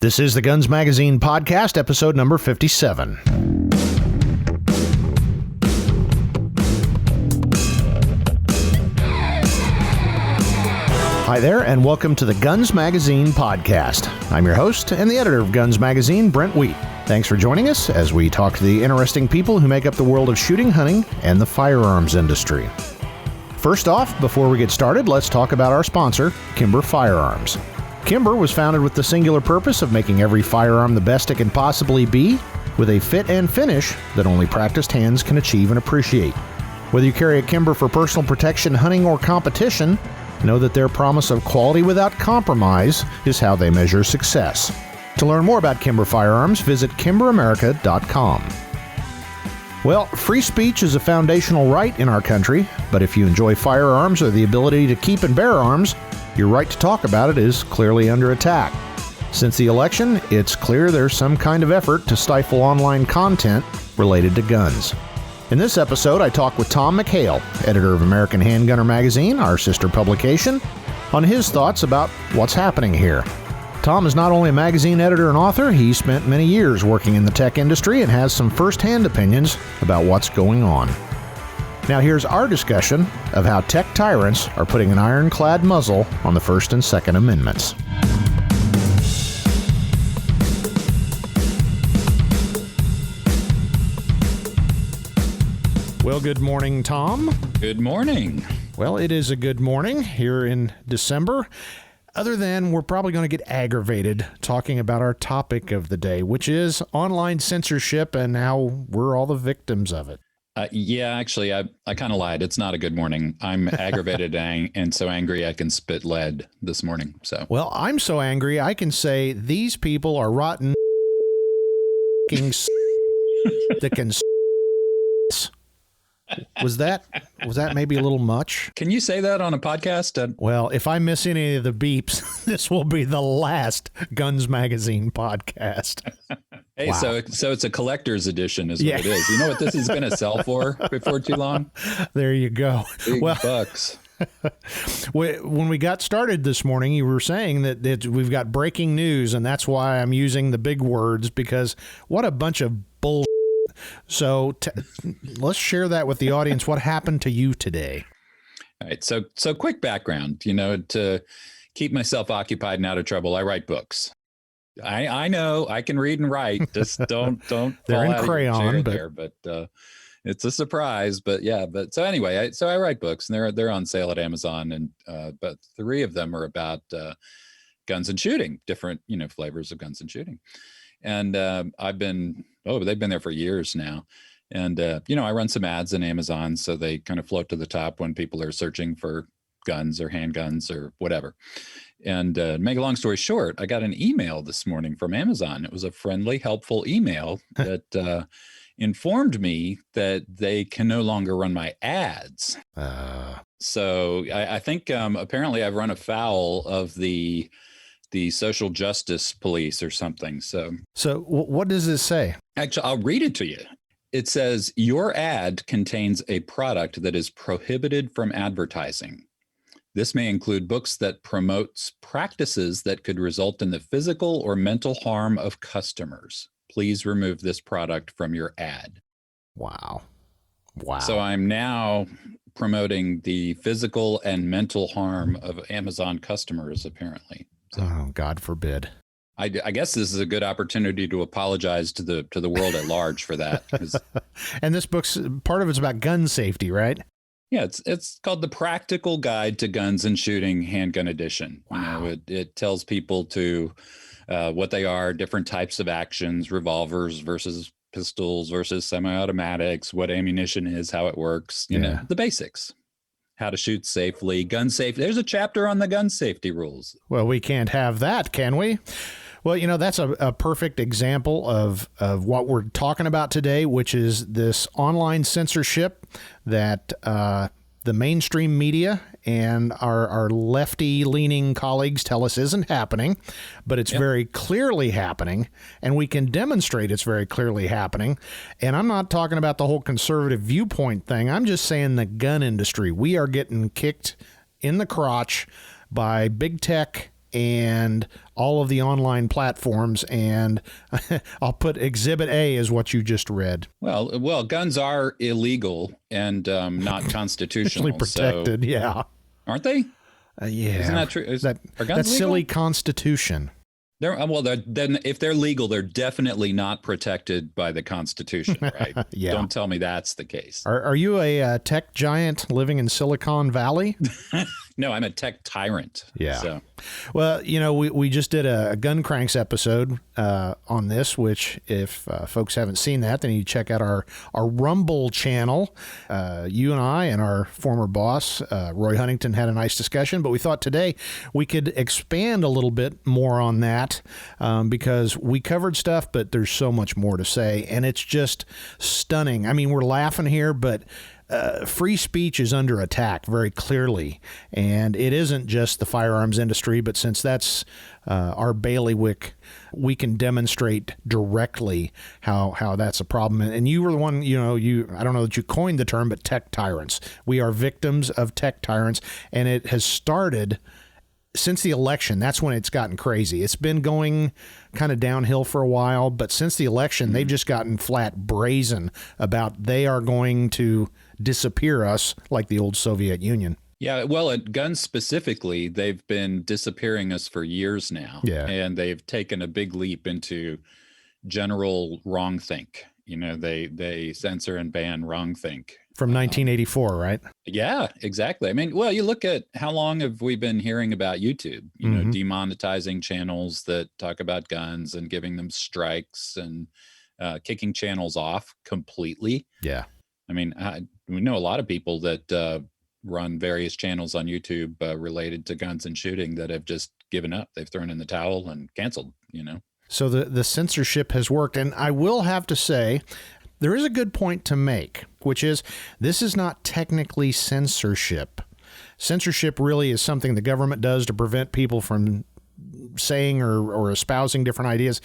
This is the Guns Magazine podcast, episode number 57. Hi there, and welcome to the Guns Magazine podcast. I'm your host and the editor of Guns Magazine, Brent T. Thanks for joining us as we talk to the interesting people who make up the world of shooting, hunting, and the firearms industry. First off, before we get started, let's talk about our sponsor, Kimber Firearms. Kimber was founded with the singular purpose of making every firearm the best it can possibly be, with a fit and finish that only practiced hands can achieve and appreciate. Whether you carry a Kimber for personal protection, hunting, or competition, know that their promise of quality without compromise is how they measure success. To learn more about Kimber Firearms, visit kimberamerica.com. Well, free speech is a foundational right in our country, but if you enjoy firearms or the ability to keep and bear arms, your right to talk about it is clearly under attack. Since the election, it's clear there's some kind of effort to stifle online content related to guns. In this episode, I talk with Tom McHale, editor of American Handgunner Magazine, our sister publication, on his thoughts about what's happening here. Tom is not only a magazine editor and author, he spent many years working in the tech industry and has some first-hand opinions about what's going on. Now here's our discussion of how tech tyrants are putting an ironclad muzzle on the First and Second Amendments. Well, good morning, Tom. Good morning. Well, it is a good morning here in December. Other than we're probably going to get aggravated talking about our topic of the day, which is online censorship and how we're all the victims of it. Actually, I kind of lied. It's not a good morning. I'm aggravated and so angry I can spit lead this morning. So, well, I'm so angry I can say these people are rotten. That can. Was that maybe a little much? Can you say that on a podcast? Well, if I miss any of the beeps, this will be the last Guns Magazine podcast. Hey, wow. So it's a collector's edition is what it is. You know what this is going to sell for before too long? There you go. Big bucks. When we got started this morning, you were saying that we've got breaking news, and that's why I'm using the big words, because what a bunch of bull. So let's share that with the audience. What happened to you today? All right. So quick background, to keep myself occupied and out of trouble, I write books. I know I can read and write. Just don't they're fall in out crayon, of your chair but it's a surprise. But yeah, so anyway, I write books and they're on sale at Amazon, and but 3 of them are about guns and shooting, different flavors of guns and shooting. And they've been there for years now. And, I run some ads in Amazon, so they kind of float to the top when people are searching for guns or handguns or whatever. And make a long story short, I got an email this morning from Amazon. It was a friendly, helpful email that informed me that they can no longer run my ads. So I think apparently I've run afoul of the social justice police or something. So what does this say? Actually, I'll read it to you. It says, your ad contains a product that is prohibited from advertising. This may include books that promotes practices that could result in the physical or mental harm of customers. Please remove this product from your ad. Wow. So I'm now promoting the physical and mental harm of Amazon customers, apparently. So, oh, God forbid. I guess this is a good opportunity to apologize to the world at large for that. And this book's part of it's about gun safety, right? Yeah, it's called The Practical Guide to Guns and Shooting Handgun Edition. Wow. It tells people to what they are, different types of actions, revolvers versus pistols versus semi-automatics, what ammunition is, how it works, the basics. How to shoot safely, gun safety. There's a chapter on the gun safety rules. Well, we can't have that, can we? Well, that's a perfect example of what we're talking about today, which is this online censorship that the mainstream media and our lefty-leaning colleagues tell us isn't happening, but it's very clearly happening, and we can demonstrate it's very clearly happening. And I'm not talking about the whole conservative viewpoint thing. I'm just saying the gun industry. We are getting kicked in the crotch by big tech and all of the online platforms. And I'll put Exhibit A is what you just read. Well, guns are illegal and not constitutional. Protected, so, yeah. Aren't they? Yeah. Isn't that true? Are guns that legal? silly Constitution. Then if they're legal, they're definitely not protected by the Constitution, right? Yeah. Don't tell me that's the case. Are you a tech giant living in Silicon Valley? No, I'm a tech tyrant. Yeah. So. Well, we just did a Gun Cranks episode on this, which if folks haven't seen that, then you check out our Rumble channel. You and I and our former boss, Roy Huntington, had a nice discussion, but we thought today we could expand a little bit more on that because we covered stuff, but there's so much more to say, and it's just stunning. I mean, we're laughing here, but free speech is under attack very clearly, and it isn't just the firearms industry, but since that's our bailiwick, we can demonstrate directly how that's a problem. And you were the one, I don't know that you coined the term, but tech tyrants. We are victims of tech tyrants, and it has started since the election. That's when it's gotten crazy. It's been going kind of downhill for a while, but since the election, they've just gotten flat brazen about they are going to disappear us like the old Soviet Union. Yeah, well, at guns specifically, they've been disappearing us for years now. Yeah. And they've taken a big leap into general wrongthink. They censor and ban wrongthink. From 1984, right? Yeah, exactly. I mean, well, you look at how long have we been hearing about YouTube, demonetizing channels that talk about guns and giving them strikes and kicking channels off completely. Yeah. I mean, we know a lot of people that run various channels on YouTube related to guns and shooting that have just given up. They've thrown in the towel and canceled, So the censorship has worked. And I will have to say, there is a good point to make, which is this is not technically censorship. Censorship really is something the government does to prevent people from saying or espousing different ideas.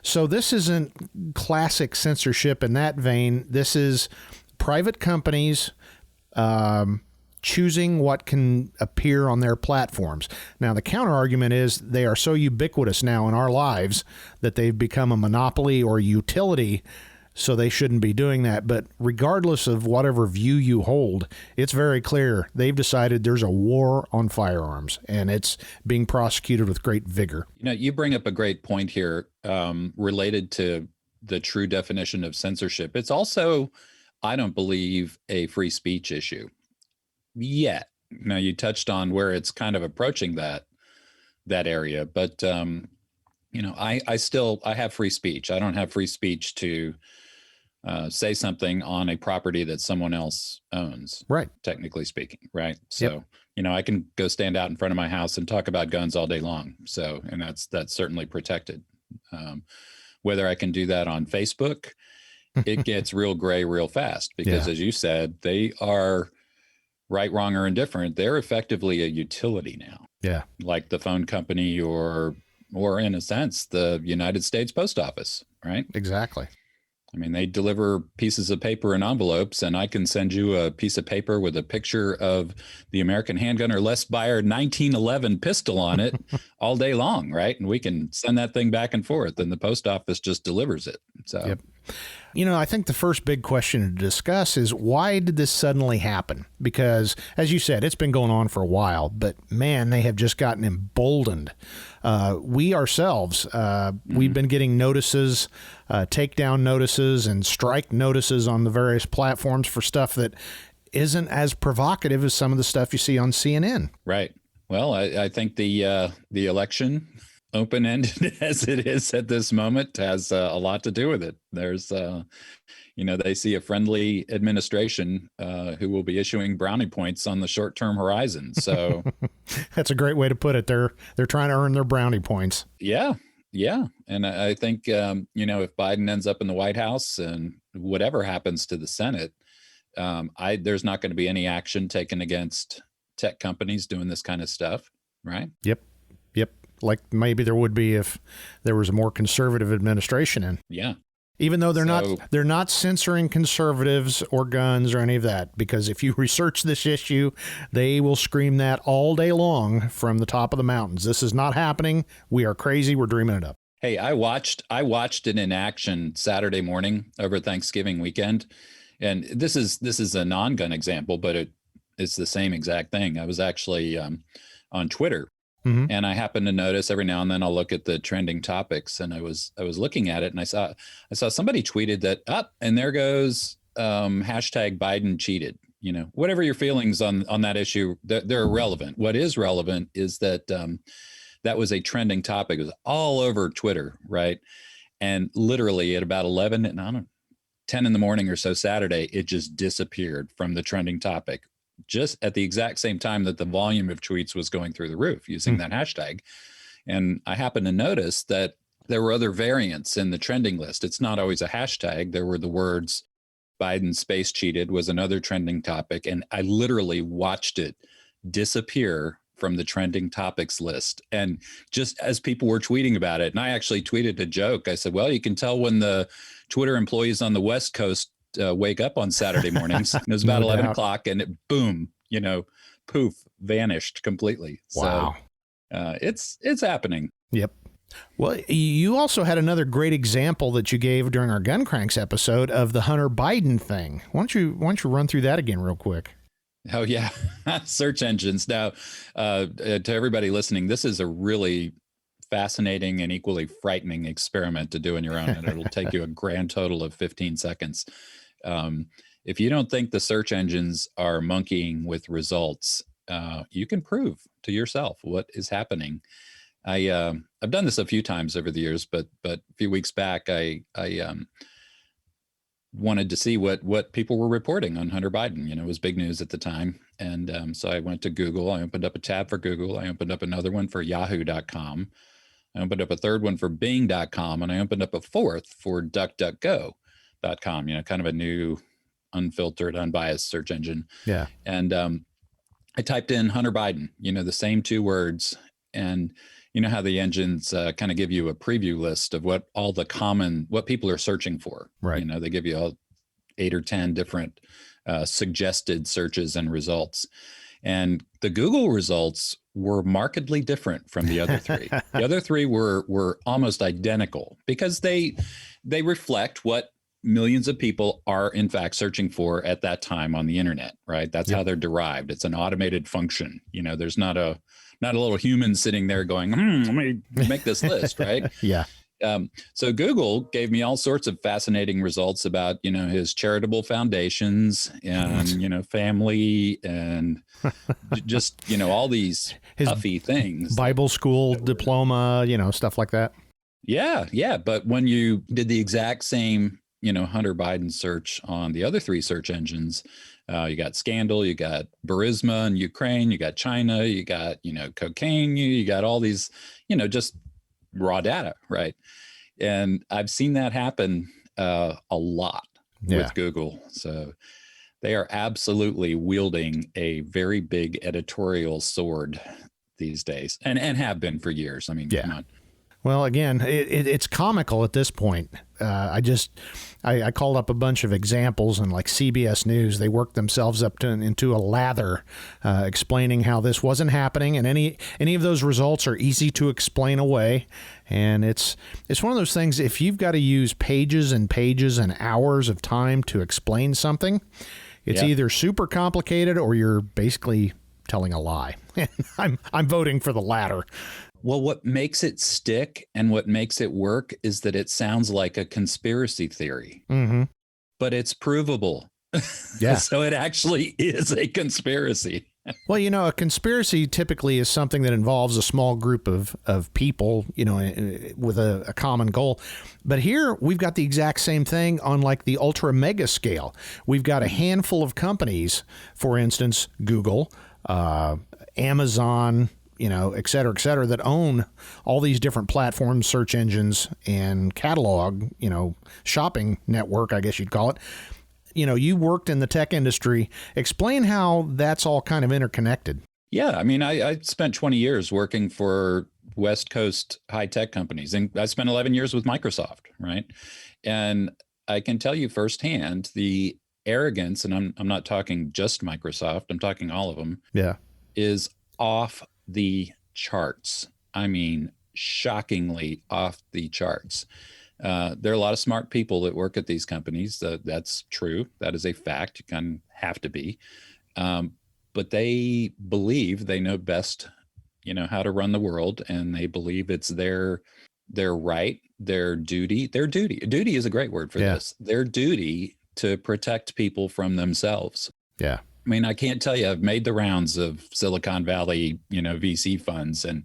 So this isn't classic censorship in that vein. This is private companies choosing what can appear on their platforms. Now, the counter argument is they are so ubiquitous now in our lives that they've become a monopoly or utility, so they shouldn't be doing that. But regardless of whatever view you hold, it's very clear they've decided there's a war on firearms, and it's being prosecuted with great vigor. You bring up a great point here related to the true definition of censorship. It's also, I don't believe, a free speech issue yet. Now, you touched on where it's kind of approaching that area, but I have free speech. I don't have free speech to say something on a property that someone else owns, right? Technically speaking, right? So, I can go stand out in front of my house and talk about guns all day long. So, and that's certainly protected. Whether I can do that on Facebook, it gets real gray real fast because, as you said, they are right, wrong, or indifferent. They're effectively a utility now. Yeah, like the phone company or in a sense, the United States Post Office, right? Exactly. I mean, they deliver pieces of paper in envelopes, and I can send you a piece of paper with a picture of the American Handgunner Les Bayard 1911 pistol on it all day long, right? And we can send that thing back and forth, and the post office just delivers it. So, yep. I think the first big question to discuss is why did this suddenly happen? Because, as you said, it's been going on for a while, but man, they have just gotten emboldened. We ourselves, we've been getting notices, takedown notices and strike notices on the various platforms for stuff that isn't as provocative as some of the stuff you see on CNN. Right. Well, I think the election, open-ended as it is at this moment, has a lot to do with it. There's, they see a friendly administration who will be issuing brownie points on the short-term horizon. So that's a great way to put it. They're trying to earn their brownie points. Yeah. And I think, if Biden ends up in the White House and whatever happens to the Senate, there's not going to be any action taken against tech companies doing this kind of stuff, right? Yep. Like maybe there would be if there was a more conservative administration in. Yeah. Even though they're not censoring conservatives or guns or any of that, because if you research this issue, they will scream that all day long from the top of the mountains. This is not happening. We are crazy. We're dreaming it up. Hey, I watched it in action Saturday morning over Thanksgiving weekend, and this is a non-gun example, but it's the same exact thing. I was actually on Twitter. Mm-hmm. And I happen to notice every now and then I'll look at the trending topics, and I was looking at it, and I saw somebody tweeted that up, and there goes hashtag Biden cheated. Whatever your feelings on that issue, they're irrelevant. What is relevant is that that was a trending topic. It was all over Twitter, right? And literally at about 11 and 10 in the morning or so Saturday, it just disappeared from the trending topic, just at the exact same time that the volume of tweets was going through the roof using that hashtag. And I happened to notice that there were other variants in the trending list. It's not always a hashtag. There were the words Biden space cheated was another trending topic. And I literally watched it disappear from the trending topics list. And just as people were tweeting about it, and I actually tweeted a joke. I said, well, you can tell when the Twitter employees on the West Coast wake up on Saturday mornings. And it was about 11 o'clock, and it boom, poof, vanished completely. Wow. So it's happening. Yep. Well, you also had another great example that you gave during our Gun Cranks episode of the Hunter Biden thing. Why don't you run through that again real quick? Oh, yeah. Search engines. Now, to everybody listening, this is a really fascinating and equally frightening experiment to do on your own, and it'll take you a grand total of 15 seconds. If you don't think the search engines are monkeying with results, you can prove to yourself what is happening. I've done this a few times over the years, but a few weeks back, I wanted to see what people were reporting on Hunter Biden. It was big news at the time. And so I went to Google. I opened up a tab for Google. I opened up another one for yahoo.com. I opened up a third one for bing.com. And I opened up a fourth for duckduckgo.com, kind of a new, unfiltered, unbiased search engine. Yeah. And I typed in Hunter Biden, the same two words. And you know how the engines kind of give you a preview list of what people are searching for. Right. They give you all 8 or 10 different suggested searches and results. And the Google results were markedly different from the other three. The other three were almost identical because they reflect what millions of people are in fact searching for at that time on the internet, right? That's how they're derived. It's an automated function. There's not a little human sitting there going, let me make this list, right? Yeah. So Google gave me all sorts of fascinating results about, his charitable foundations and, family and just, all these puffy things. Bible school diploma, stuff like that. Yeah. Yeah. But when you did the exact same, Hunter Biden search on the other three search engines, you got scandal, you got Burisma in Ukraine, you got China, you got, cocaine, you got all these, just raw data, right? And I've seen that happen a lot with Google. So they are absolutely wielding a very big editorial sword these days, and have been for years. I mean, come on. Well, again, it's comical at this point. I called up a bunch of examples, and like CBS News, they worked themselves up into a lather explaining how this wasn't happening, and any of those results are easy to explain away. And it's one of those things, if you've got to use pages and pages and hours of time to explain something, it's either super complicated or you're basically telling a lie. I'm voting for the latter. Well, what makes it stick and what makes it work is that it sounds like a conspiracy theory, but it's provable. Yeah. So it actually is a conspiracy. Well, a conspiracy typically is something that involves a small group of people, with a common goal. But here we've got the exact same thing on like the ultra mega scale. We've got a handful of companies, for instance, Google, Amazon, et cetera, that own all these different platforms, search engines, and catalog, shopping network, I guess you'd call it. You worked in the tech industry. Explain how that's all kind of interconnected. Yeah. I mean, I spent 20 years working for West Coast high tech companies. And I spent 11 years with Microsoft, right? And I can tell you firsthand the arrogance, and I'm not talking just Microsoft, I'm talking all of them, Yeah. is off the charts. I mean, shockingly off the charts. There are a lot of smart people that work at these companies. That's true. That is a fact. You kind of have to be. But they believe they know best, how to run the world, and they believe it's their right, their duty. Duty is a great word for this. Their duty to protect people from themselves. Yeah. I mean, I can't tell you, I've made the rounds of Silicon Valley, VC funds, and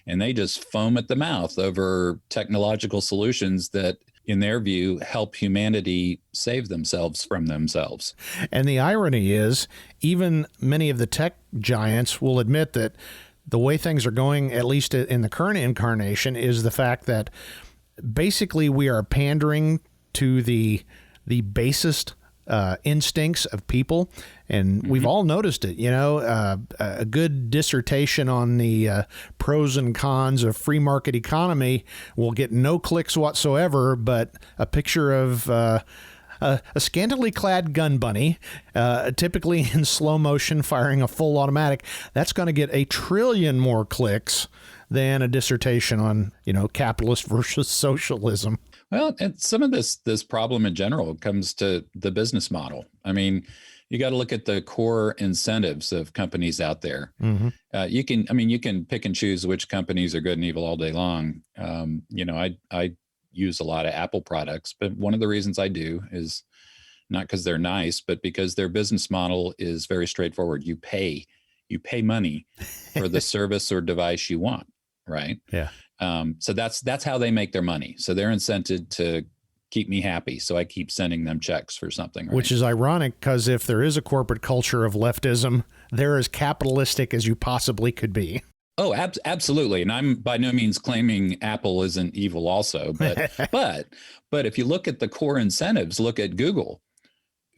they just foam at the mouth over technological solutions that, in their view, help humanity save themselves from themselves. And the irony is, even many of the tech giants will admit that the way things are going, at least in the current incarnation, is the fact that basically we are pandering to the basest instincts of people. And we've all noticed it, a good dissertation on the pros and cons of free market economy will get no clicks whatsoever, but a picture of a scantily clad gun bunny, typically in slow motion, firing a full automatic, that's going to get 1 trillion more clicks than a dissertation on, capitalist versus socialism. Well, and some of this problem in general comes to the business model. I mean, you got to look at the core incentives of companies out there. Mm-hmm. You can pick and choose which companies are good and evil all day long. I use a lot of Apple products, but one of the reasons I do is not because they're nice, but because their business model is very straightforward. You pay money for the service or device you want, right? Yeah. So that's how they make their money. So they're incented to keep me happy. So I keep sending them checks for something. Right? Which is ironic, because if there is a corporate culture of leftism, they're as capitalistic as you possibly could be. Oh, absolutely. And I'm by no means claiming Apple isn't evil also, but but if you look at the core incentives, look at Google.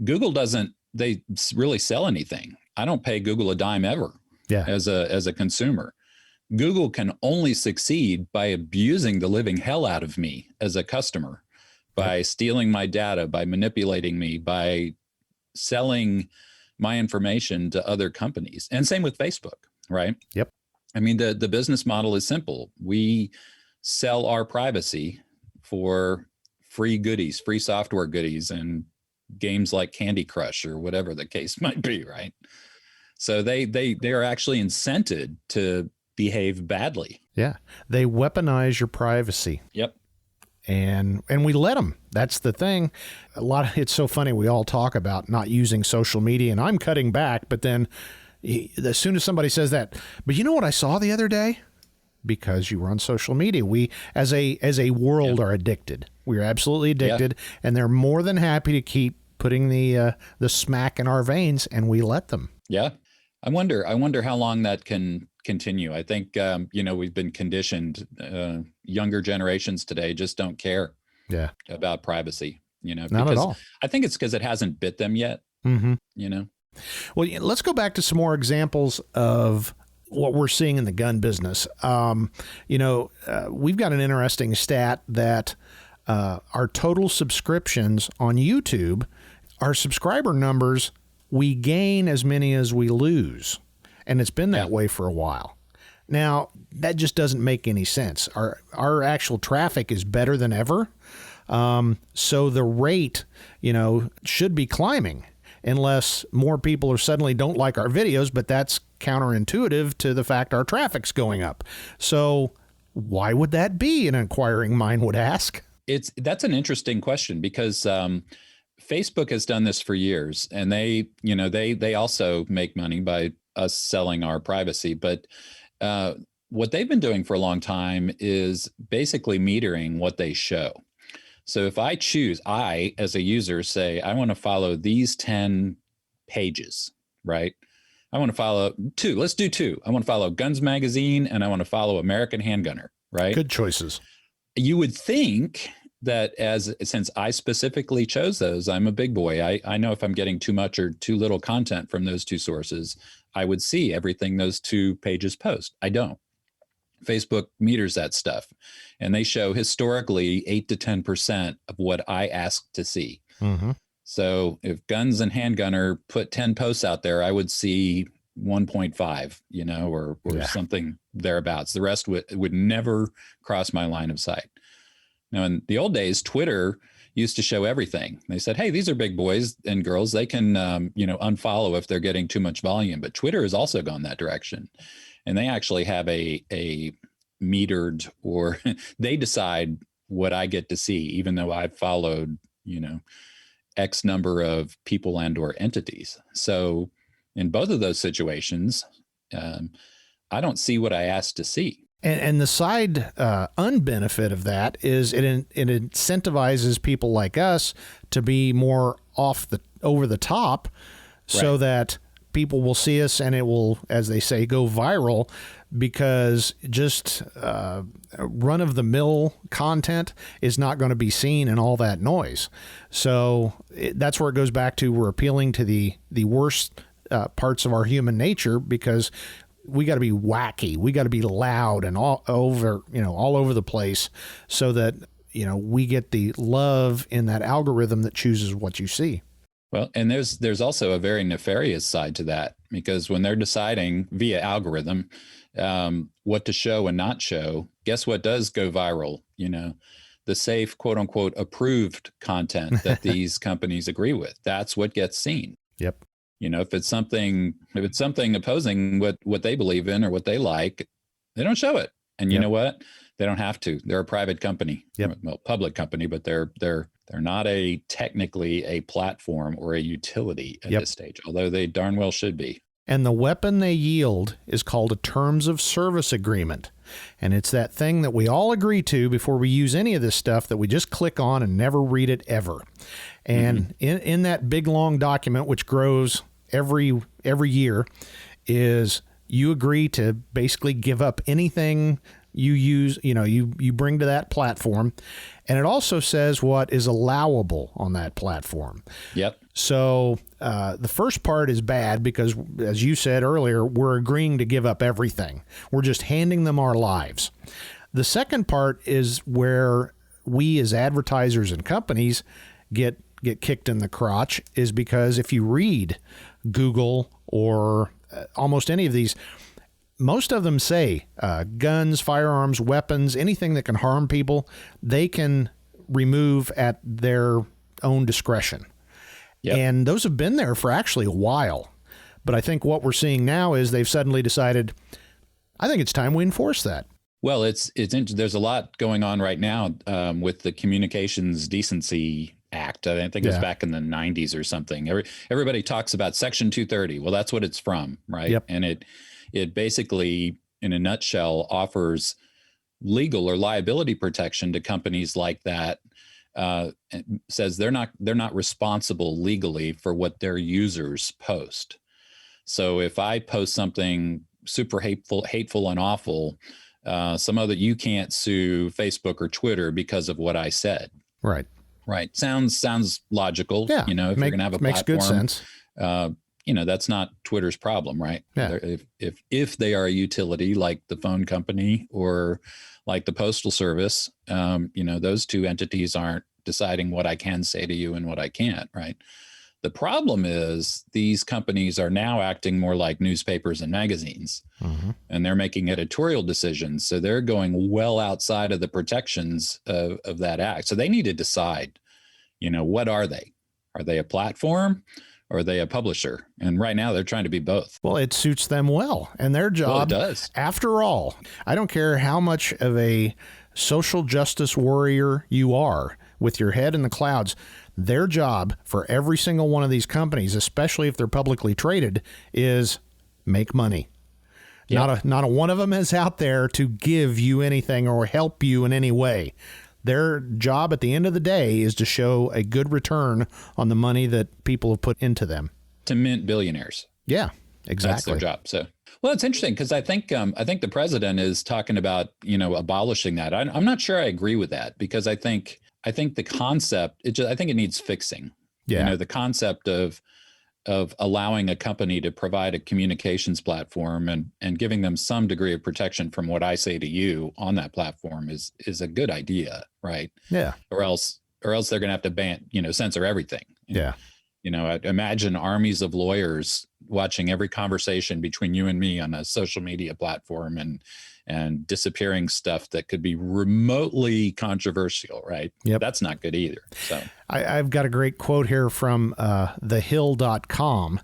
Google doesn't really sell anything. I don't pay Google a dime ever as a consumer. Google can only succeed by abusing the living hell out of me as a customer, by stealing my data, by manipulating me, by selling my information to other companies. And same with Facebook, right? Yep. I mean, the business model is simple. We sell our privacy for free goodies, free software goodies, and games like Candy Crush or whatever the case might be, right? So they are actually incented to behave badly. Yeah. They weaponize your privacy. Yep. And we let them. That's the thing. It's so funny. We all talk about not using social media, and I'm cutting back, but then as soon as somebody says that, but you know what I saw the other day? Because you were on social media, we as a world are addicted. We're absolutely addicted, and they're more than happy to keep putting the smack in our veins, and we let them. Yeah. I wonder how long that can continue. I think, we've been conditioned. Younger generations today just don't care about privacy, Not at all. I think it's because it hasn't bit them yet, Well, let's go back to some more examples of what we're seeing in the gun business. We've got an interesting stat that our total subscriptions on YouTube, our subscriber numbers, we gain as many as we lose. And it's been that way for a while. Now, that just doesn't make any sense. Our actual traffic is better than ever. So the rate, should be climbing, unless more people suddenly don't like our videos, but that's counterintuitive to the fact our traffic's going up. So why would that be, an inquiring mind would ask? That's an interesting question, because Facebook has done this for years, and they also make money by us selling our privacy. But what they've been doing for a long time is basically metering what they show. So if I, as a user, say, I want to follow these 10 pages, right? I want to follow 2. Let's do 2. I want to follow Guns Magazine, and I want to follow American Handgunner, right? Good choices. You would think that since I specifically chose those, I'm a big boy. I know if I'm getting too much or too little content from those 2 sources, I would see everything those 2 pages post. I don't. Facebook meters that stuff, and they show historically 8 to 10% of what I ask to see. Mm-hmm. So if Guns and Handgunner put 10 posts out there, I would see 1.5, or something thereabouts. The rest would never cross my line of sight. Now, in the old days, Twitter used to show everything. They said, hey, these are big boys and girls. They can, unfollow if they're getting too much volume. But Twitter has also gone that direction. And they actually have a metered, or they decide what I get to see, even though I've followed, X number of people and or entities. So in both of those situations, I don't see what I asked to see. And the side unbenefit of that is it incentivizes people like us to be more over the top, so that people will see us and it will, as they say, go viral, because just run-of-the-mill content is not going to be seen in all that noise. So that's where it goes back to, we're appealing to the worst parts of our human nature, because we got to be wacky, we got to be loud and all over the place, so that we get the love in that algorithm that chooses what you see. Well, and there's also a very nefarious side to that, because when they're deciding via algorithm what to show and not show, guess what does go viral? The safe, quote unquote, approved content that these companies agree with. That's what gets seen. Yep. If it's something opposing what they believe in or what they like, they don't show it. And you know what? They don't have to. They're a private company, well, public company, but they're not technically a platform or a utility at this stage, although they darn well should be. And the weapon they yield is called a terms of service agreement. And it's that thing that we all agree to before we use any of this stuff, that we just click on and never read it ever. And in that big, long document, which grows every year, is you agree to basically give up anything you use, you bring to that platform. And it also says what is allowable on that platform. Yep. So the first part is bad because, as you said earlier, we're agreeing to give up everything. We're just handing them our lives. The second part is where we as advertisers and companies get kicked in the crotch, is because if you read Google or almost any of these, most of them say guns, firearms, weapons, anything that can harm people, they can remove at their own discretion. Yep. And those have been there for actually a while. But I think what we're seeing now is they've suddenly decided, I think it's time we enforce that. Well, there's a lot going on right now with the Communications Decency Act. I think it was back in the 90s or something. Everybody talks about Section 230. Well, that's what it's from, right? Yep. And it basically, in a nutshell, offers legal or liability protection to companies like that. Says they're not responsible legally for what their users post. So if I post something super hateful and awful, somehow that you can't sue Facebook or Twitter because of what I said. Right. Right. Sounds logical. Yeah. If you're going to have a makes platform, good sense. That's not Twitter's problem, right? Yeah. If they are a utility like the phone company or like the postal service, those two entities aren't deciding what I can say to you and what I can't, right? The problem is these companies are now acting more like newspapers and magazines, and they're making editorial decisions. So they're going well outside of the protections of that act. So they need to decide, what are they? Are they a platform? Or are they a publisher? And right now they're trying to be both. Well, it suits them well. And their job, it does. After all, I don't care how much of a social justice warrior you are with your head in the clouds, their job for every single one of these companies, especially if they're publicly traded, is make money. Yep. Not a one of them is out there to give you anything or help you in any way. Their job at the end of the day is to show a good return on the money that people have put into them. To mint billionaires. Yeah, exactly. That's their job. So, well, it's interesting because I think the president is talking about, abolishing that. I'm not sure I agree with that, because I think the concept, I think it needs fixing. Yeah. The concept of of allowing a company to provide a communications platform and giving them some degree of protection from what I say to you on that platform is a good idea, right? Yeah. Or else they're going to have to censor everything. Yeah. I'd imagine armies of lawyers watching every conversation between you and me on a social media platform and disappearing stuff that could be remotely controversial, right? Yep. That's not good either. So I've got a great quote here from thehill.com,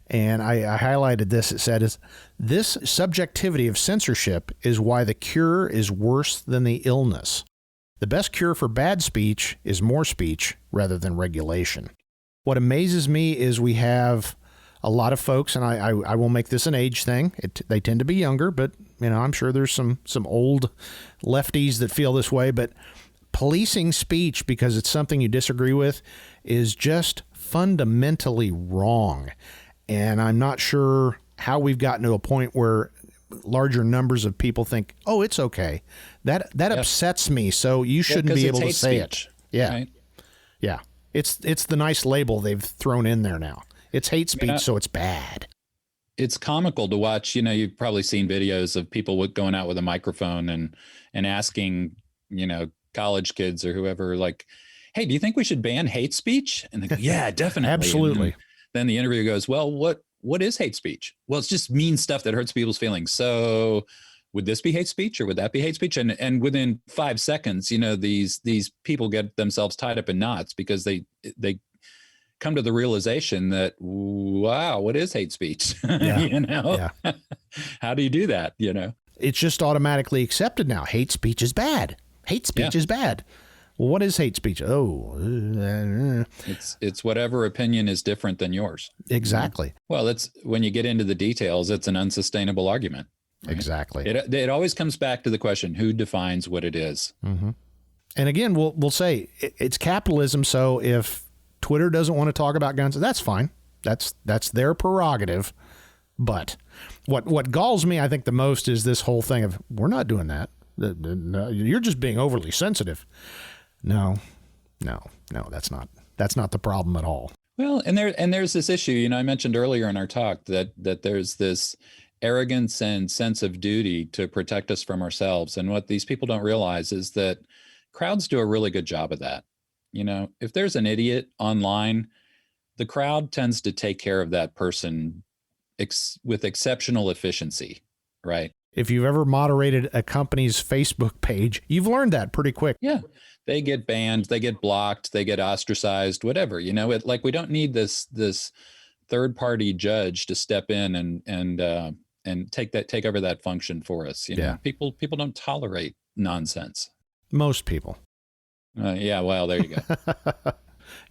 and I highlighted this. It said, "This subjectivity of censorship is why the cure is worse than the illness. The best cure for bad speech is more speech rather than regulation." What amazes me is we have a lot of folks, and I will make this an age thing. They tend to be younger, but I'm sure there's some old lefties that feel this way. But policing speech because it's something you disagree with is just fundamentally wrong. And I'm not sure how we've gotten to a point where larger numbers of people think, oh, it's okay. That upsets me, so you shouldn't be able to say it. Yeah. Right? Yeah. It's the nice label they've thrown in there now. It's hate speech, so it's bad. It's comical to watch. You've probably seen videos of people going out with a microphone and asking, college kids or whoever, like, hey, do you think we should ban hate speech? And they go, yeah, definitely. Absolutely. Then the interviewer goes, well, what is hate speech? Well, it's just mean stuff that hurts people's feelings. So would this be hate speech or would that be hate speech? And within 5 seconds, these people get themselves tied up in knots because they come to the realization that, wow, what is hate speech? Yeah. How do you do that? It's just automatically accepted now. Hate speech is bad. Hate speech is bad. Well, what is hate speech? It's whatever opinion is different than yours. Exactly. Well, it's when you get into the details, it's an unsustainable argument. Right? Exactly. It always comes back to the question, who defines what it is? Mm-hmm. And again, we'll say it's capitalism. So if Twitter doesn't want to talk about guns, that's fine. That's their prerogative. But what galls me, I think, the most is this whole thing of we're not doing that. No, you're just being overly sensitive. No, that's not the problem at all. Well, and there's this issue, I mentioned earlier in our talk that there's this arrogance and sense of duty to protect us from ourselves. And what these people don't realize is that crowds do a really good job of that. If there's an idiot online, the crowd tends to take care of that person with exceptional efficiency, right? If you've ever moderated a company's Facebook page, you've learned that pretty quick. Yeah. They get banned, they get blocked, they get ostracized, whatever. We don't need this third party judge to step in and take over that function for us. People don't tolerate nonsense. Most people. Yeah, well, there you go.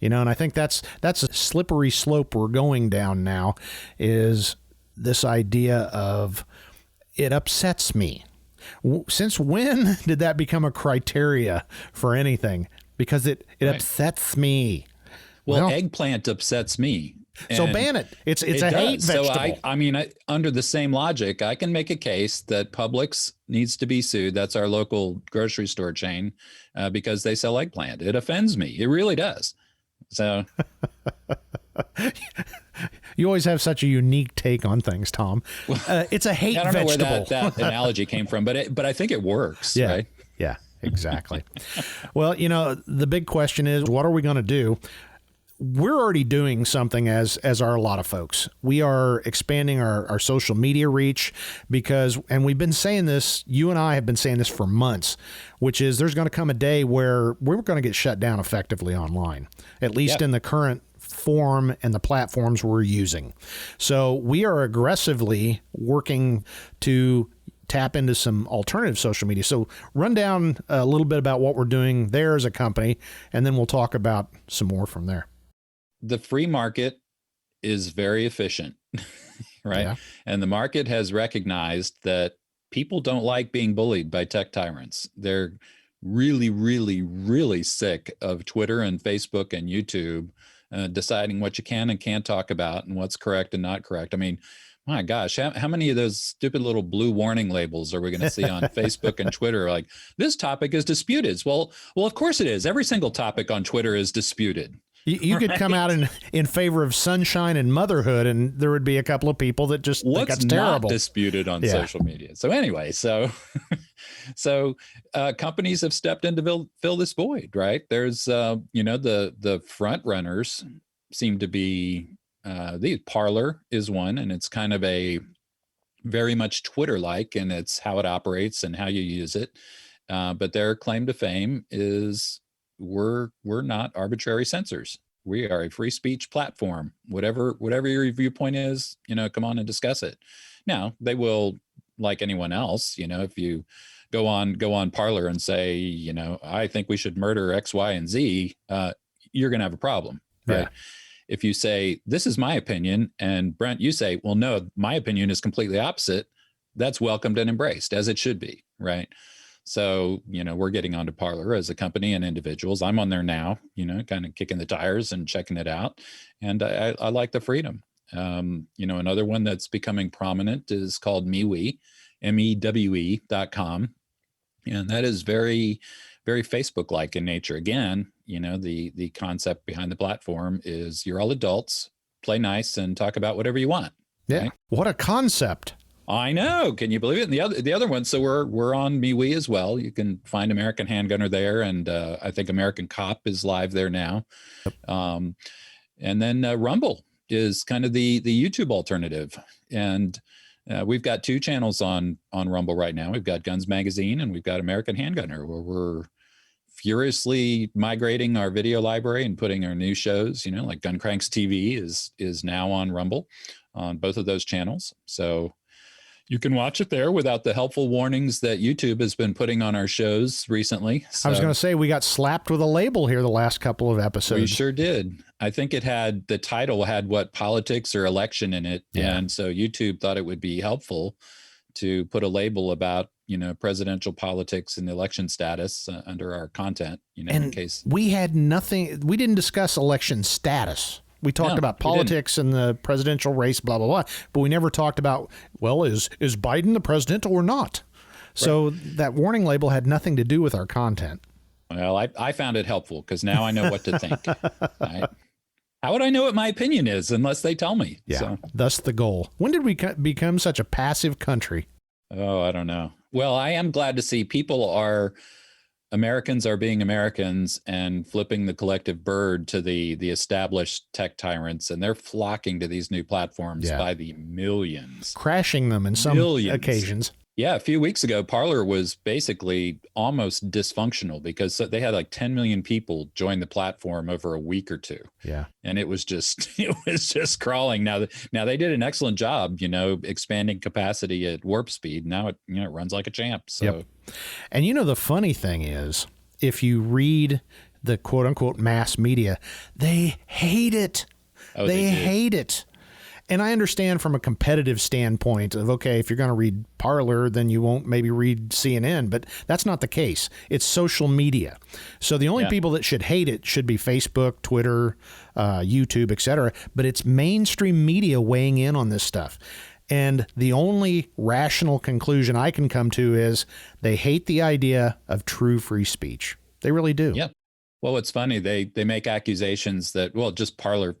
And I think that's a slippery slope we're going down now, is this idea of it upsets me. Since when did that become a criteria for anything? Because it right. upsets me. Well, eggplant upsets me. So ban it. It's a hate vegetable. So under the same logic, I can make a case that Publix needs to be sued. That's our local grocery store chain, because they sell eggplant. It offends me. It really does. So you always have such a unique take on things, Tom. It's a hate vegetable. I don't know where that analogy came from, but I think it works. Yeah. Right? Yeah, exactly. Well, the big question is, what are we going to do? We're already doing something as are a lot of folks. We are expanding our social media reach and we've been saying this, you and I have been saying this for months, which is there's going to come a day where we're going to get shut down effectively online, at least in the current form and the platforms we're using. So we are aggressively working to tap into some alternative social media. So run down a little bit about what we're doing there as a company, and then we'll talk about some more from there. The free market is very efficient, right? Yeah. And the market has recognized that people don't like being bullied by tech tyrants. They're really, really, really sick of Twitter and Facebook and YouTube deciding what you can and can't talk about and what's correct and not correct. I mean, my gosh, how many of those stupid little blue warning labels are we going to see on Facebook and Twitter? Like, this topic is disputed. Well, of course it is. Every single topic on Twitter is disputed. You could come out in favor of sunshine and motherhood, and there would be a couple of people that just think that's terrible. Not disputed on social media. So anyway, so companies have stepped in to fill this void, right? There's the front runners seem to be the Parler is one, and it's kind of a very much Twitter-like, and it's how it operates and how you use it. But their claim to fame is we're not arbitrary censors. We are a free speech platform. Whatever your viewpoint is, come on and discuss it. Now, they will, like anyone else, if you go on Parler and say, I think we should murder X, Y, and Z, you're going to have a problem, right? Yeah. If you say, this is my opinion, and Brent, you say, well, no, my opinion is completely opposite, that's welcomed and embraced, as it should be, right? So, we're getting onto Parler as a company and individuals. I'm on there now, kind of kicking the tires and checking it out. And I like the freedom. Another one that's becoming prominent is called MeWe, MEWE.com. And that is very, very Facebook-like in nature. Again, the concept behind the platform is you're all adults, play nice and talk about whatever you want. Yeah. Right? What a concept. I know. Can you believe it? And the other one, so we're on MeWe as well. You can find American Handgunner there, and I think American Cop is live there now. Yep. And then Rumble is kind of the YouTube alternative. And we've got two channels on Rumble right now. We've got Guns Magazine and we've got American Handgunner, where we're furiously migrating our video library and putting our new shows, like Gun Cranks TV is now on Rumble on both of those channels. So you can watch it there without the helpful warnings that YouTube has been putting on our shows recently. So, I was going to say, we got slapped with a label here the last couple of episodes. We sure did. I think the title had what, politics or election in it. Yeah. And so YouTube thought it would be helpful to put a label about, presidential politics and the election status under our content, in case. We had nothing, we didn't discuss election status. We talked about politics and the presidential race, blah, blah, blah. But we never talked about, well, is Biden the president or not? So that warning label had nothing to do with our content. Well, I found it helpful because now I know what to think. Right? How would I know what my opinion is unless they tell me? Yeah, so. Thus the goal. When did we become such a passive country? Oh, I don't know. Well, I am glad to see Americans are being Americans and flipping the collective bird to the established tech tyrants, and they're flocking to these new platforms by the millions. Crashing them in some occasions. Yeah, a few weeks ago, Parler was basically almost dysfunctional because they had like 10 million people join the platform over a week or two. Yeah. And it was just crawling. Now they did an excellent job, expanding capacity at warp speed. Now it runs like a champ. So. Yep. And the funny thing is, if you read the quote unquote mass media, they hate it. Oh, they hate it. And I understand from a competitive standpoint of, okay, if you're going to read Parler, then you won't maybe read CNN, but that's not the case. It's social media. So the only people that should hate it should be Facebook, Twitter, YouTube, etc. But it's mainstream media weighing in on this stuff. And the only rational conclusion I can come to is they hate the idea of true free speech. They really do. Yeah. Well, it's funny. They make accusations that, just Parler,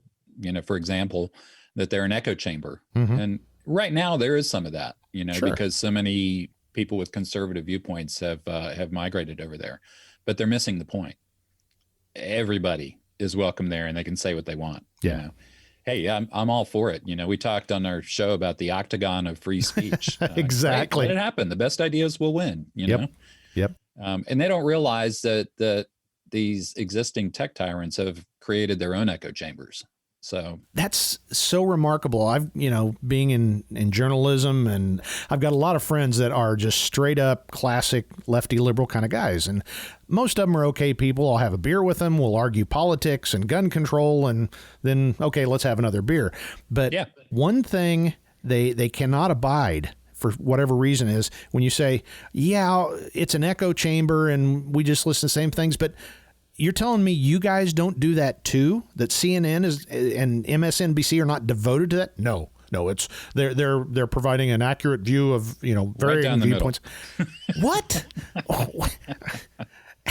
for example, that they're an echo chamber. Mm-hmm. And right now there is some of that, because so many people with conservative viewpoints have migrated over there, but they're missing the point. Everybody is welcome there and they can say what they want. Yeah. Hey, I'm all for it. We talked on our show about the octagon of free speech. Exactly. Let it happen. The best ideas will win, Yep. And they don't realize that these existing tech tyrants have created their own echo chambers. So that's so remarkable. I've, being in journalism, and I've got a lot of friends that are just straight up classic lefty liberal kind of guys. And most of them are okay people. I'll have a beer with them. We'll argue politics and gun control. And then, okay, let's have another beer. But one thing they cannot abide for whatever reason is when you say, it's an echo chamber and we just listen to the same things. But you're telling me you guys don't do that too? That CNN and MSNBC are not devoted to that? No, it's they're providing an accurate view of varying viewpoints. What?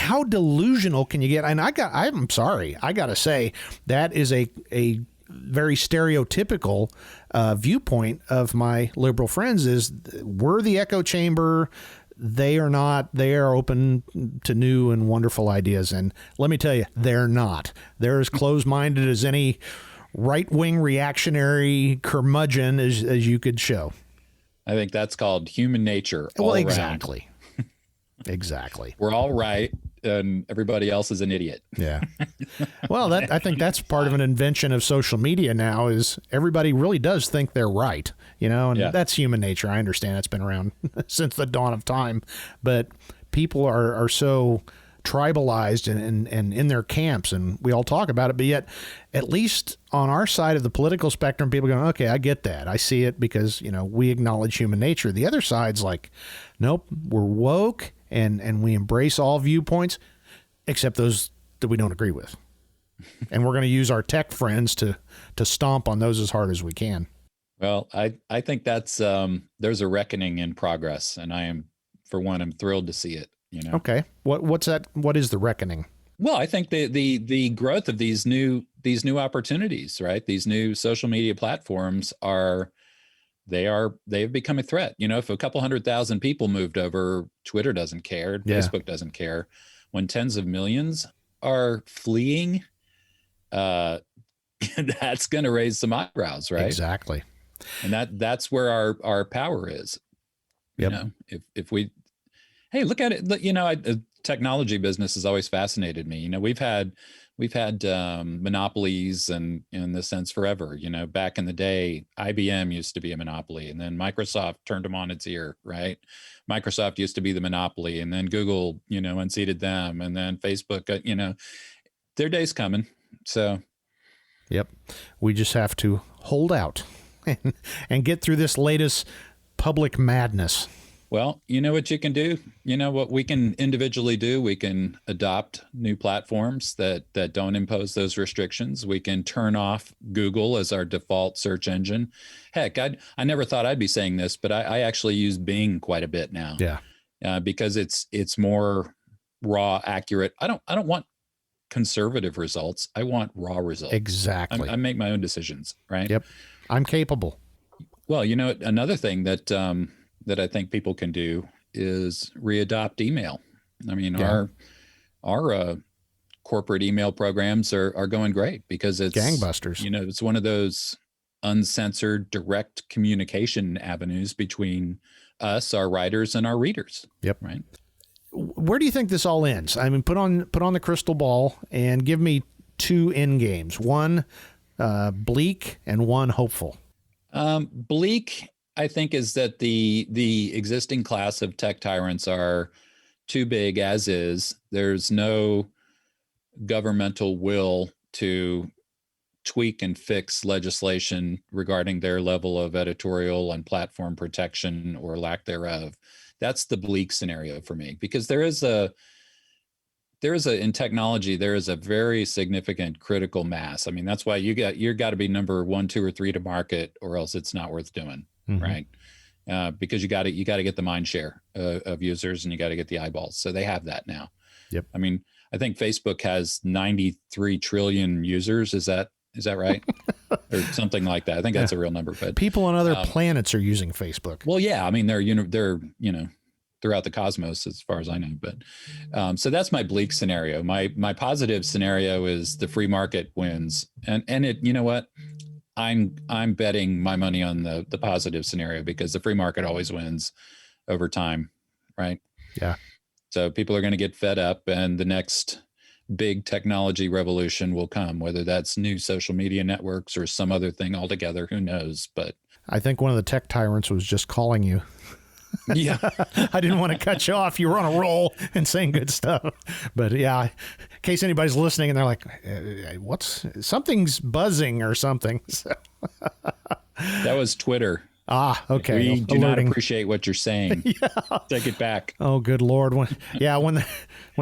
how delusional can you get? And I'm sorry, I got to say that is a very stereotypical viewpoint of my liberal friends is we're the echo chamber. They are not. They are open to new and wonderful ideas. And let me tell you, they're not. They're as closed-minded as any right-wing reactionary curmudgeon as you could show. I think that's called human nature. Well, exactly. Exactly. We're all right, and everybody else is an idiot. Yeah. Well, I think that's part of an invention of social media now is everybody really does think they're right, and that's human nature. I understand it's been around since the dawn of time, but people are so tribalized and in their camps, and we all talk about it, but yet at least on our side of the political spectrum, people go, okay, I get that. I see it because, we acknowledge human nature. The other side's like, nope, we're woke and we embrace all viewpoints except those that we don't agree with. And we're going to use our tech friends to stomp on those as hard as we can. Well, I think that's there's a reckoning in progress, and I'm thrilled to see it. Okay. What's that? What is the reckoning? Well, I think the growth of these new opportunities, right? These new social media platforms they've become a threat. If a couple 100,000 people moved over, Twitter doesn't care, Facebook doesn't care. When tens of millions are fleeing, that's going to raise some eyebrows, right? Exactly. And that's where our power is. Yep. If we, hey, look at it. Technology business has always fascinated me. We've had monopolies and in this sense forever. Back in the day, IBM used to be a monopoly, and then Microsoft turned them on its ear, right? Microsoft used to be the monopoly, and then Google, unseated them, and then Facebook, their day's coming. So, yep, we just have to hold out and get through this latest public madness. Well, you know what you can do? What we can individually do? We can adopt new platforms that don't impose those restrictions. We can turn off Google as our default search engine. Heck, I never thought I'd be saying this, but I actually use Bing quite a bit now. Yeah. Because it's more raw, accurate. I don't want conservative results. I want raw results. Exactly. I make my own decisions, right? Yep. I'm capable. Well, another thing that I think people can do is readopt email. I mean, our corporate email programs are going great because it's gangbusters. It's one of those uncensored direct communication avenues between us, our writers, and our readers. Yep. Right. Where do you think this all ends? I mean, put on the crystal ball and give me two end games. One bleak and one hopeful. Bleak, I think, is that the existing class of tech tyrants are too big as is. There's no governmental will to tweak and fix legislation regarding their level of editorial and platform protection or lack thereof. That's the bleak scenario for me, because in technology, there is a very significant critical mass. I mean, that's why you got to be number 1, 2, or 3 to market, or else it's not worth doing. Mm-hmm. Right. Because you got to get the mind share of users, and you got to get the eyeballs. So they have that now. Yep. I mean, I think Facebook has 93 trillion users. Is that right? Or something like that. I think that's a real number. But people on other planets are using Facebook. Well, yeah. I mean, they're throughout the cosmos, as far as I know. But so that's my bleak scenario. My positive scenario is the free market wins, and it. You know what? I'm betting my money on the positive scenario, because the free market always wins over time, right? Yeah. So people are going to get fed up, and the next big technology revolution will come, whether that's new social media networks or some other thing altogether. Who knows? But I think one of the tech tyrants was just calling you. Yeah. I didn't want to cut you off. You were on a roll and saying good stuff. But yeah, in case anybody's listening and they're like, something's buzzing or something. So. That was Twitter. Ah, okay. We do not appreciate what you're saying. Yeah. Take it back. Oh, good Lord. When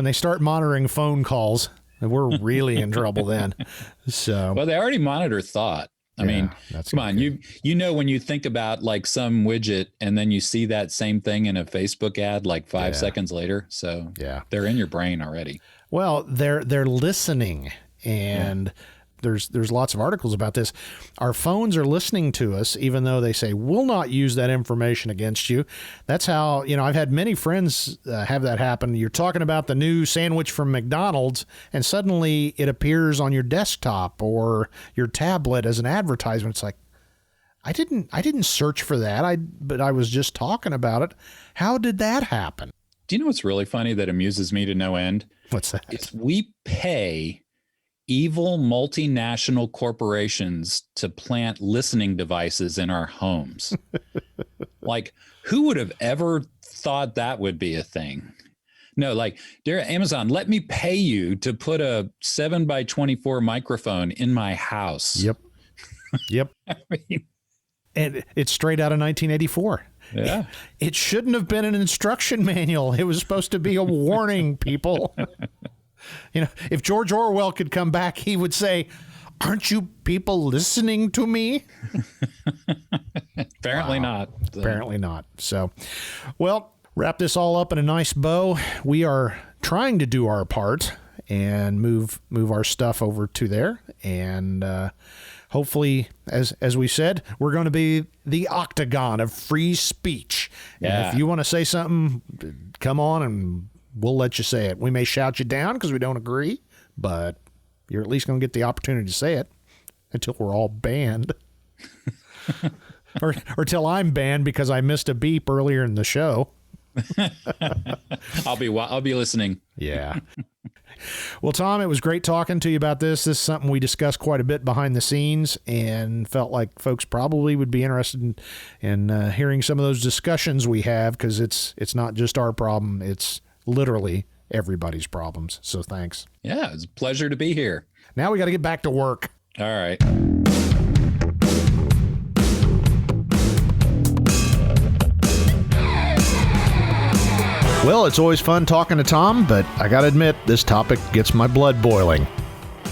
they start monitoring phone calls, we're really in trouble then. So, well, they already monitor thought. I mean, come on, you know, when you think about like some widget and then you see that same thing in a Facebook ad like 5 seconds later. So they're in your brain already. Well, they're listening, and there's lots of articles about this. Our phones are listening to us, even though they say we'll not use that information against you. That's how, you know, I've had many friends have that happen. You're talking about the new sandwich from McDonald's, and suddenly it appears on your desktop or your tablet as an advertisement. It's like, I didn't search for that. But I was just talking about it. How did that happen? Do you know what's really funny that amuses me to no end? What's that? It's we pay evil multinational corporations to plant listening devices in our homes. Like, who would have ever thought that would be a thing? No, like, dear Amazon, let me pay you to put a 7x24 microphone in my house. Yep. I mean, and it's straight out of 1984. Yeah. It shouldn't have been an instruction manual. It was supposed to be a warning, people. You know, if George Orwell could come back, he would say, "Aren't you people listening to me?" Apparently not. Apparently not. So, well, wrap this all up in a nice bow. We are trying to do our part and move our stuff over to there. And hopefully, as we said, we're going to be the octagon of free speech. Yeah. And if you want to say something, come on and we'll let you say it. We may shout you down because we don't agree, but you're at least going to get the opportunity to say it until we're all banned. or till I'm banned because I missed a beep earlier in the show. I'll be listening. Yeah. Well, Tom, it was great talking to you about this. This is something we discussed quite a bit behind the scenes and felt like folks probably would be interested in hearing some of those discussions we have, because it's not just our problem. It's literally everybody's problems. So thanks. Yeah, it's a pleasure to be here. Now we got to get back to work. All right. Well, it's always fun talking to Tom, but I got to admit, this topic gets my blood boiling.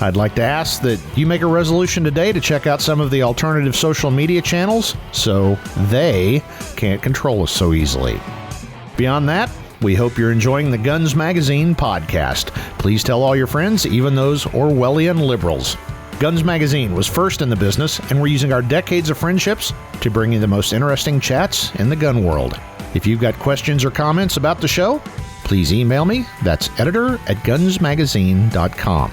I'd like to ask that you make a resolution today to check out some of the alternative social media channels so they can't control us so easily. Beyond that, we hope you're enjoying the Guns Magazine podcast. Please tell all your friends, even those Orwellian liberals. Guns Magazine was first in the business, and we're using our decades of friendships to bring you the most interesting chats in the gun world. If you've got questions or comments about the show, please email me. That's editor@gunsmagazine.com.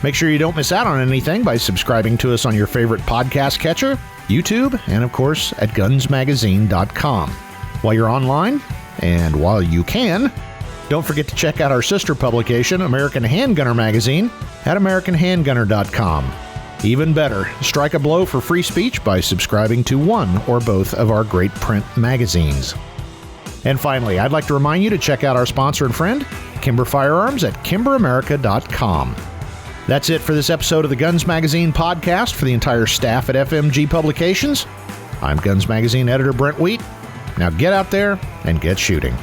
Make sure you don't miss out on anything by subscribing to us on your favorite podcast catcher, YouTube, and of course at gunsmagazine.com. While you're online, and while you can, don't forget to check out our sister publication, American Handgunner Magazine, at americanhandgunner.com. Even better, strike a blow for free speech by subscribing to one or both of our great print magazines. And finally, I'd like to remind you to check out our sponsor and friend, Kimber Firearms, at kimberamerica.com. That's it for this episode of the Guns Magazine podcast for the entire staff at FMG Publications. I'm Guns Magazine editor Brent Wheat. Now get out there and get shooting.